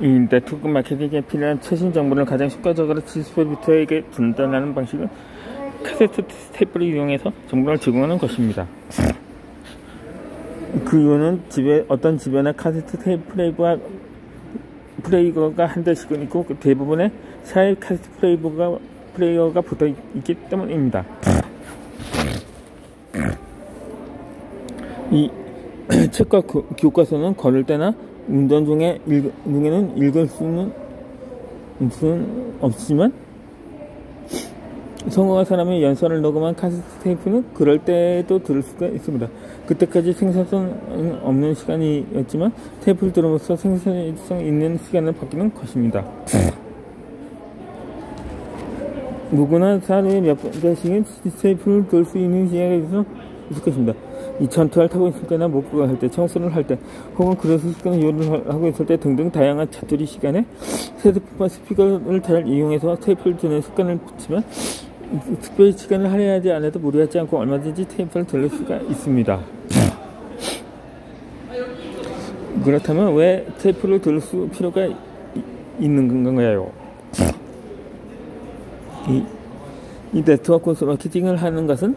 이 네트워크 마케팅에 필요한 최신 정보를 가장 효과적으로 디스트리뷰터에게 전달하는 방식은 카세트 테이프를 이용해서 정보를 제공하는 것입니다. 그 이유는 어떤 집에나 카세트 테이프 플레이어가 한 대씩은 있고 대부분의 차의 카세트 플레이어가 붙어 있기 때문입니다. 이 책과 교과서는 걸을 때나 운전 중에는 읽을 수는 없지만 성공한 사람의 연설을 녹음한 카세트 테이프는 그럴 때도 들을 수가 있습니다. 그때까지 생산성 없는 시간이었지만 테이프를 들으면서 생산성 있는 시간을 바뀌는 것입니다. 누구나 하루에 몇 번씩은 테이프를 들을 수 있는 시간이 있을 것입니다. 이 전투를 타고 있을 때나 목구가 할 때, 청소를 할 때, 혹은 그래서 시간을 요리를 하고 있을 때 등등 다양한 자투리 시간에 헤드폰과 스피커를 잘 이용해서 테이프를 듣는 습관을 붙이면 특별히 시간을 할애하지 않아도 무리하지 않고 얼마든지 테이프를 들을 수가 있습니다. 그렇다면 왜 테이프를 들을 필요가 있는 건가요? 이 네트워크 마케팅을 하는 것을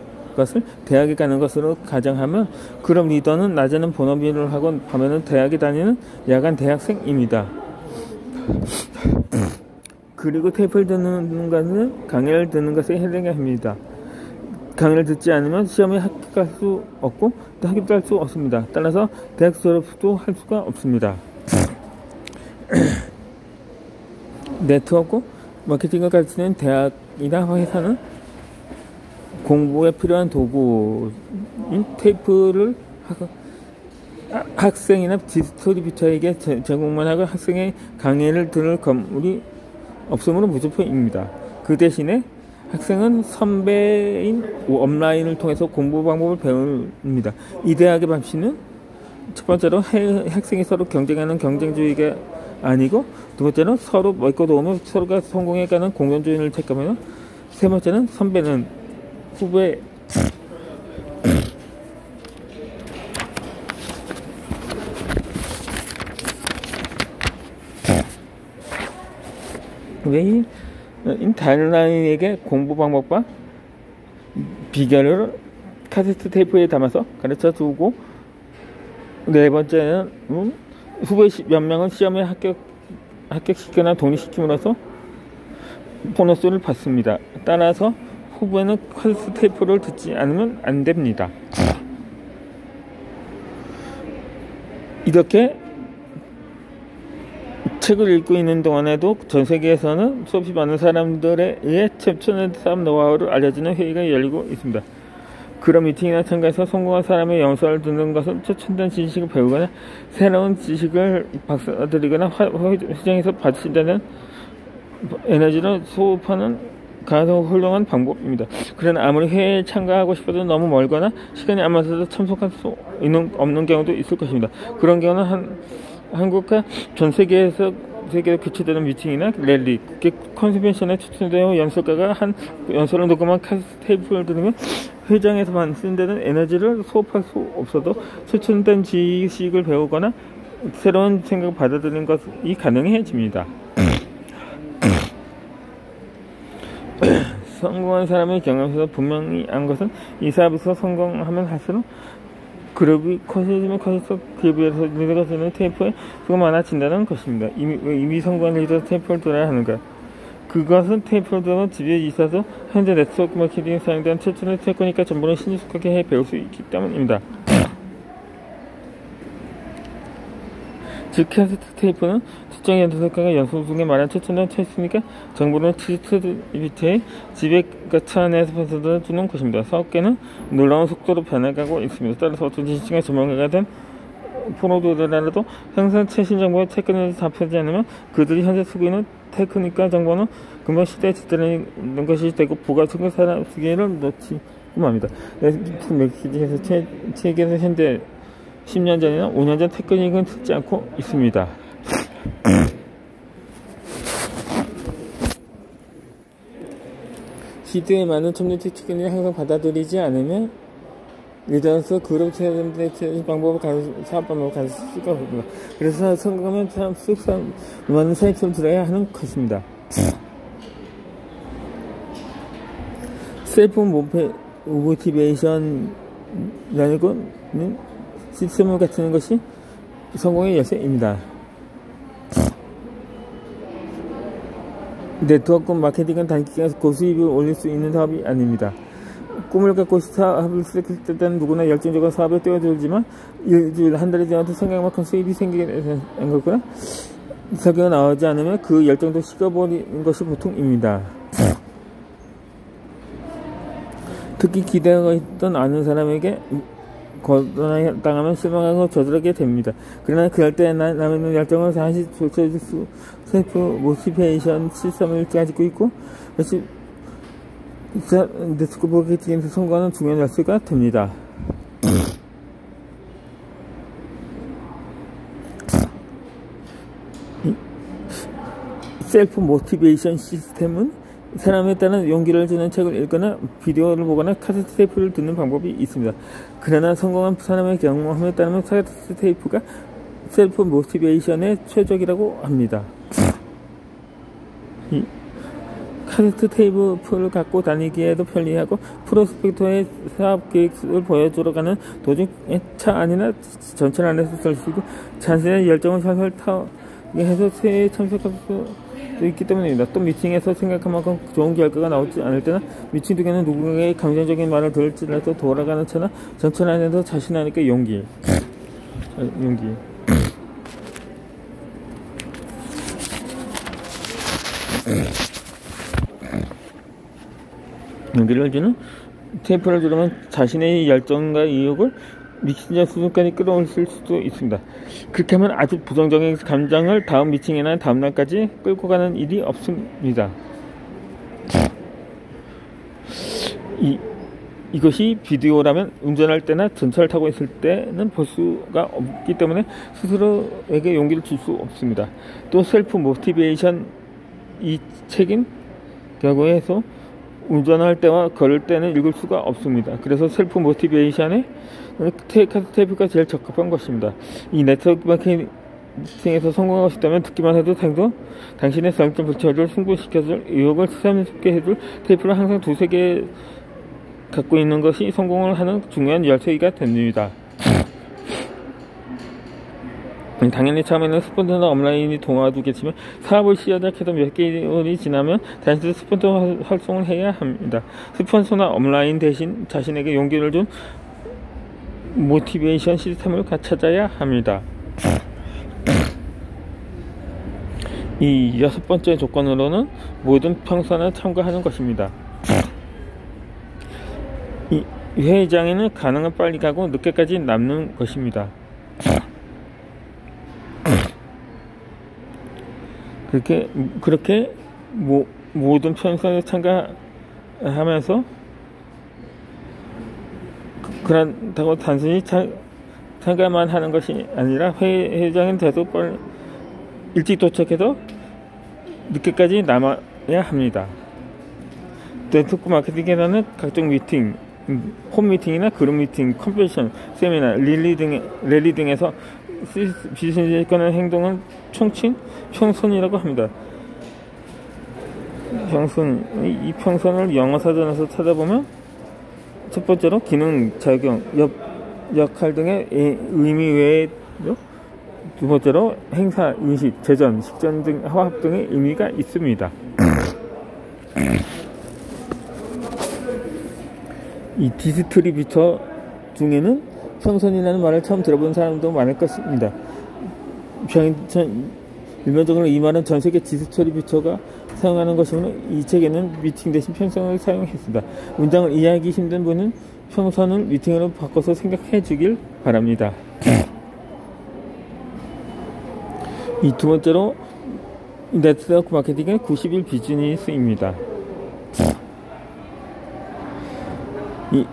대학에 가는 것으로 가정하면 그럼 리더는 낮에는 본업일을 하고 밤에는 대학에 다니는 야간 대학생입니다. 그리고 테이프를 듣는 것은 강의를 듣는 것에 해당합니다. 강의를 듣지 않으면 시험에 합격할 수 없고 또 학위도 할 수 없습니다. 따라서 대학 졸업도 할 수가 없습니다. 네트워크 마케팅을 가르치는 대학이나 회사는 공부에 필요한 도구인 테이프를 학생이나 디스트리뷰터에게 제공만 하고 학생의 강의를 들을 건물이 없으므로 무조건입니다. 그 대신에 학생은 선배인 업라인을 통해서 공부 방법을 배웁니다. 이 대학의 방식은 첫 번째로 학생이 서로 경쟁하는 경쟁주의가 아니고, 두 번째는 서로 먹고 도우며 서로가 성공해가는 공존주의를 택하며, 세 번째는 선배는 후배 다른아이에게 공부 방법과 비결을 카세트 테이프에 담아서 가르쳐 주고, 네 번째는 후배 몇 명은 시험에 합격시키거나 독립시킴으로써 보너스를 받습니다. 따라서 후배는 카세트 테이프를 듣지 않으면 안 됩니다. 이렇게 책을 읽고 있는 동안에도 전 세계에서는 수없이 많은 사람들에 의해 최첨단 사업 노하우를 알려주는 회의가 열리고 있습니다. 그런 미팅이나 참가해서 성공한 사람의 연설을 듣는 것은 최첨단 지식을 배우거나 새로운 지식을 박사들이거나 회장에서 받으신다는 에너지를 소흡하는 가장 훌륭한 방법입니다. 그러나 아무리 회의에 참가하고 싶어도 너무 멀거나 시간이 안 맞아서 참석할 수 없는 경우도 있을 것입니다. 그런 경우는 한국과 전 세계에서 개최되는 미팅이나 랠리, 국제 컨벤션에 초청되어 연설가가 한 연설을 녹음한 카세트 테이프를 들으면 회장에서 받는다는 에너지를 소흡할 수 없어도 최첨단 지식을 배우거나 새로운 생각을 받아들이는 것이 가능해집니다. 성공한 사람의 경험에서 분명히 안 것은 이 사업에서 성공하면 할수록 그룹이 커지면 커질수록 그룹에서 리더가 되는 테이프에 수가 많아진다는 것입니다. 이미 성공한 리더 테이프를 들어야 하는가? 그것은 테이프를 들어 집에 있어서 현재 네트워크 마케팅에 사용되는 최첨단 테크닉과 정보를 신속하게 배울 수 있기 때문입니다. 즉 카세트 테이프는 특정 연설가가 연설 중에 말한 최첨단 테크닉과 정보를 디스트리뷰터의 집에 차 안에서 주는 것입니다. 사업계는 놀라운 속도로 변해가고 있습니다. 따라서 어떤 지식의 전문가가 된 프로들이라도 항상 최신 정보의 테크닉을 답하지 않으면 그들이 현재 쓰고 있는 테크닉과 정보는 금방 시대에 뒤따르는 것이 되고 부가 성공사람 기회를 놓치고 맙니다. 맥키지에서 책에서 현재 10년 전이나 5년 전 테크닉은 듣지 않고 있습니다. 시대에 많은 첨단 테크닉을 항상 받아들이지 않으면 예전에서 그룹 체험 방법을 사업 방법을 가르칠 수가 없습니다. 그래서 성공하면 참 많은 사익을 들어야 하는 것입니다. 셀프 모티베이션이라는 시스템을 갖추는 것이 성공의 열쇠입니다. 네트워크 마케팅은 단기간에 고수입을 올릴 수 있는 사업이 아닙니다. 꿈을 갖고 사업을 시작할 때는 누구나 열정적으로 사업에 뛰어들지만 일주일, 한 달이 지나도 생각만큼 수입이 생기게 되는 거구나. 설계가 나오지 않으면 그 열정도 식어버리는 것이 보통입니다. 특히 기대가 있던 아는 사람에게 거절당하면 실망하고 저들하게 됩니다. 그러나 그럴 때 남은 열정을 다시 조쳐줄 수 셀프 모티베이션 시스템을 가지고 있고 네트워크 마케팅에서 성공하는 중요한 열쇠가 됩니다. 셀프 모티베이션 시스템은 사람에 따른 용기를 주는 책을 읽거나 비디오를 보거나 카세트 테이프를 듣는 방법이 있습니다. 그러나 성공한 사람의 경험에 따르면 카세트 테이프가 셀프 모티베이션의 최적이라고 합니다. 카세트 테이프를 갖고 다니기에도 편리하고 프로스펙터의 사업 계획을 보여주러 가는 도중에 차 안이나 전철 안에서 쓸 수 있고 자신의 열정을 살살 타게 해서 새해에 참석할 수 있기 때문입니다. 또 미팅에서 생각한 만큼 좋은 결과가 나오지 않을 때나 미팅 중에는 누군가의 감정적인 말을 들을지라도 돌아가는 차나 전철 안에서 자신하니까 용기. 용기를 주는 테이프를 들으면 자신의 열정과 의욕을 미친 수준까지 끌어올릴 수도 있습니다. 그렇게 하면 아주 부정적인 감정을 다음 미팅이나 다음 날까지 끌고 가는 일이 없습니다. 이것이 비디오라면 운전할 때나 전철을 타고 있을 때는 볼 수가 없기 때문에 스스로에게 용기를 줄 수 없습니다. 또 셀프 모티베이션 이 책인 경우에서 운전할 때와 걸을 때는 읽을 수가 없습니다. 그래서 셀프 모티베이션에 테이프가 제일 적합한 것입니다. 이 네트워크 마케팅에서 성공하고 싶다면 듣기만 해도 당신의 설정 불철을 승부시켜줄 의욕을 새삼스럽게 해줄 테이프를 항상 두세 개 갖고 있는 것이 성공을 하는 중요한 열쇠가 됩니다. 당연히 처음에는 스폰서나 업라인이 도와주겠지만 사업을 시작해서 몇 개월이 지나면 다시 스폰서 활동을 해야 합니다. 스폰서나 업라인 대신 자신에게 용기를 준 모티베이션 시스템을 찾아야 합니다. 이 6번째 조건으로는 모든 평선에 참가하는 것입니다. 이 회의장에는 가능한 빨리 가고 늦게까지 남는 것입니다. 그렇게 모든 평선에 참가하면서 그렇다고 단순히 참가만 하는 것이 아니라 회의장에 돼서 일찍 도착해서 늦게까지 남아야 합니다. 네트워크 마케팅에서는 각종 미팅, 홈미팅이나 그룹 미팅, 컨벤션, 세미나, 랠리 등에서 비즈니스에 관한 행동은 평선이라고 합니다. 이 평선을 영어 사전에서 찾아보면 첫 번째로 기능, 작용, 역할 등의 의미 외에 두 번째로 행사, 인식, 제전, 식전 등 화합 등의 의미가 있습니다. 이 디스트리뷰터 중에는 평선이라는 말을 처음 들어본 사람도 많을 것입니다. 일반적으로 이 말은 전세계 디스트리뷰터가 사용하는 것이므로 이 책에는 미팅 대신 평선을 사용했습니다. 문장을 이해하기 힘든 분은 평선을 미팅으로 바꿔서 생각해 주길 바랍니다. 이 두 번째로 네트워크 마케팅의 90일 비즈니스입니다.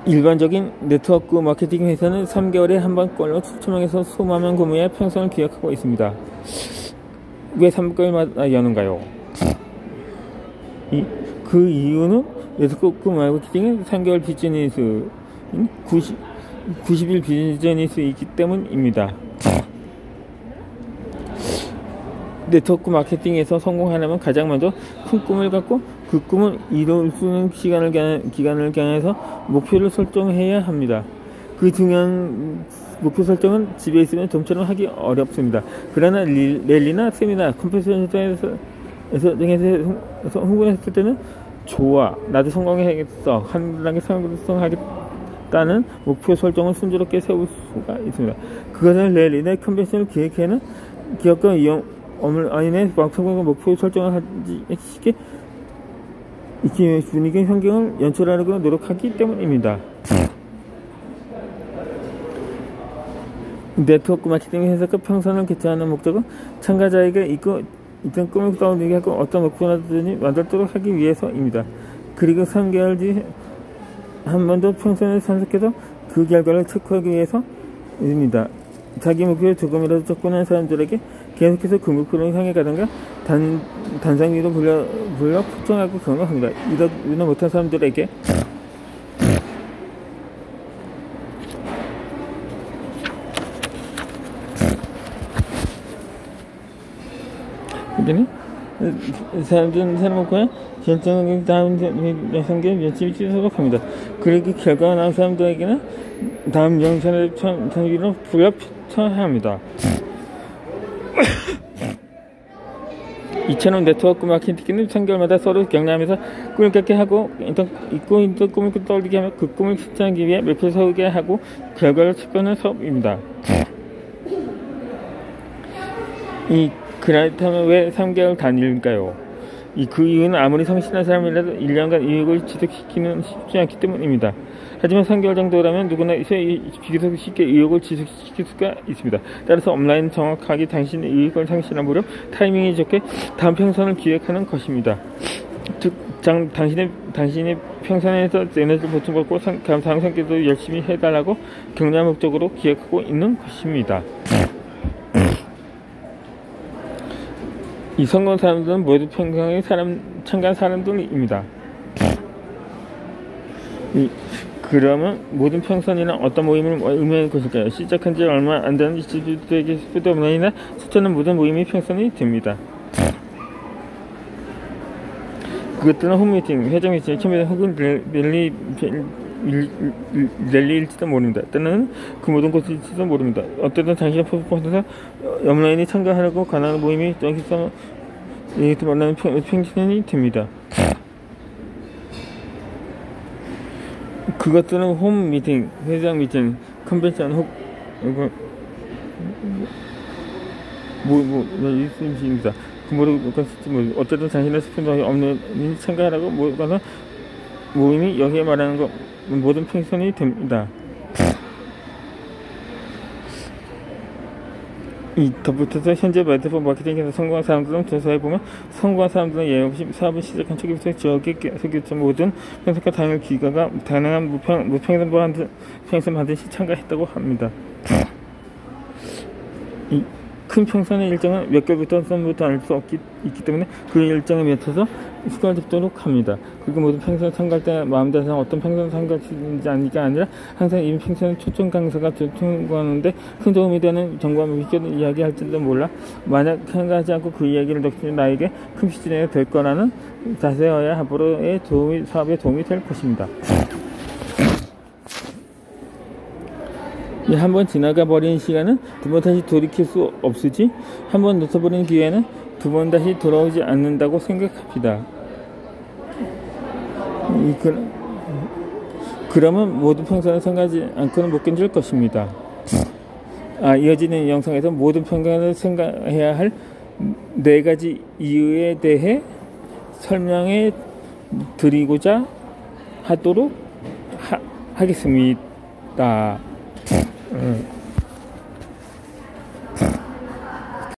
일반적인 네트워크 마케팅 회사는 3개월에 한 번꼴로 추첨해서 수많은 구매의 평선을 기획하고 있습니다. 왜 3개월마다 여는가요? 그 이유는 네트워크 마케팅의 3개월 비즈니스인 90일 비전일 수 있기 때문입니다. 네트워크 마케팅에서 성공하려면 가장 먼저 큰 꿈을 갖고 그 꿈을 이룰 수 있는 기간을 겨냥해서 목표를 설정해야 합니다. 그 중요한 목표 설정은 집에 있으면 좀처럼 하기 어렵습니다. 그러나 랠리나 세미나, 컴퓨터 등에서 흥분했을 때는 좋아, 나도 성공해야겠어, 한단계 성공하겠다는 목표 설정을 순조롭게 세울 수가 있습니다. 그것은 랠리나 컨벤션을 기획하는 기업과 온라인의 성공 목표 설정을 하기 쉽게 분위기 환경을 연출하려고 노력하기 때문입니다. 네트워크 마케팅 회사가 평선을 개최하는 목적은 참가자에게 있던 꿈을 떠올리게 하고 어떤 목표라든지 만들도록 하기 위해서입니다. 그리고 3개월 뒤 한 번 더 평선에 참석해서 그 결과를 체크하기 위해서입니다. 자기 목표에 조금이라도 접근한 사람들에게 계속해서 그 목표를 향해 가던가 단상위로 불러 폭정하고 경험합니다. 이러 못한 사람들에게 사람들은 사람 목표는 결정하기 다음 영상에 열심히 수록합니다. 그리고 결과가 나온 사람들에게는 다음 영상을 참기로 불러쳐야 합니다. 이처럼 네트워크 마케팅은 3개월마다 서로 격려하면서 꿈을 갖게 하고 있던 꿈을 떠올리게 하며 그 꿈을 실천하기 위해 목표를 세우게 하고 결과를 측정하는 사업입니다. 그렇다면 왜 3개월 단위일까요? 그 이유는 아무리 성실한 사람이라도 1년간 이익을 지속시키는 쉽지 않기 때문입니다. 하지만 3개월 정도라면 누구나 비교적 쉽게 의욕을 지속시킬 수가 있습니다. 따라서 온라인 정확하게 당신의 의욕을 상실한 무렵 타이밍이 좋게 다음 평선을 기획하는 것입니다. 즉 당신의 평선에서 에너지를 보충받고 다음 상승께도 열심히 해달라고 격려한 목적으로 기획하고 있는 것입니다. 이 성공한 사람들은 모두 평생에 참가한 사람들입니다. 그러면 모든 평선이나 어떤 모임을 의미하는 것일까요? 시작한 지 얼마 안 되는 디스트리뷰터에게 스피드 온라인이나 추천은 모든 모임이 평선이 됩니다. 그것들은 홈미팅, 회장 미팅, 캠페인 혹은 랠리일지도 모릅니다. 때는 그 모든 곳일지도 모릅니다. 어쨌든 당신의 퍼포먼스에서 온라인에 참가하려고 가능한 모임이 여기서 만나는 평선이 됩니다. 그것들은 홈 미팅, 회장 미팅, 컨벤션 혹 있습니다. 어쨌든 당신의 스폰서가 없는 참가하라고 모임이 여기에 말하는 것 모든 평선이 됩니다. 덧붙여서 현재 네트워크 마케팅에서 성공한 사람들은 조사해보면 성공한 사람들은 예외 없이 사업을 시작한 초기부터 지역에 계속했던 모든 평선과 당일 기가가 다양한 무평선 반드시 참가했다고 합니다. 큰 평선의 일정은 몇 개월부터 선부터 알 수 있기 때문에 그 일정에 맞춰서 수강을 잡도록 합니다. 그리고 모든 평선에 참가할 때 마음대로 어떤 평선에 참가하는지 아니가 아니라 항상 이 평선에 초청 강사가 초청하는데 큰 도움이 되는 정보와 위견을 이야기할지도 몰라 만약 참가하지 않고 그 이야기를 듣는 나에게 큰 시즌이 될 거라는 자세여야 앞으로의 사업에 도움이 될 것입니다. 한번 지나가 버린 시간은 두 번 다시 돌이킬 수 없으지 한번 놓쳐버린 기회는 두 번 다시 돌아오지 않는다고 생각합니다. 그러면 모든 평선에 참가하지 않고는 못 견딜 것입니다. 이어지는 영상에서 모든 평선을 생각해야 할 4가지 이유에 대해 설명해 드리고자 하도록 하겠습니다.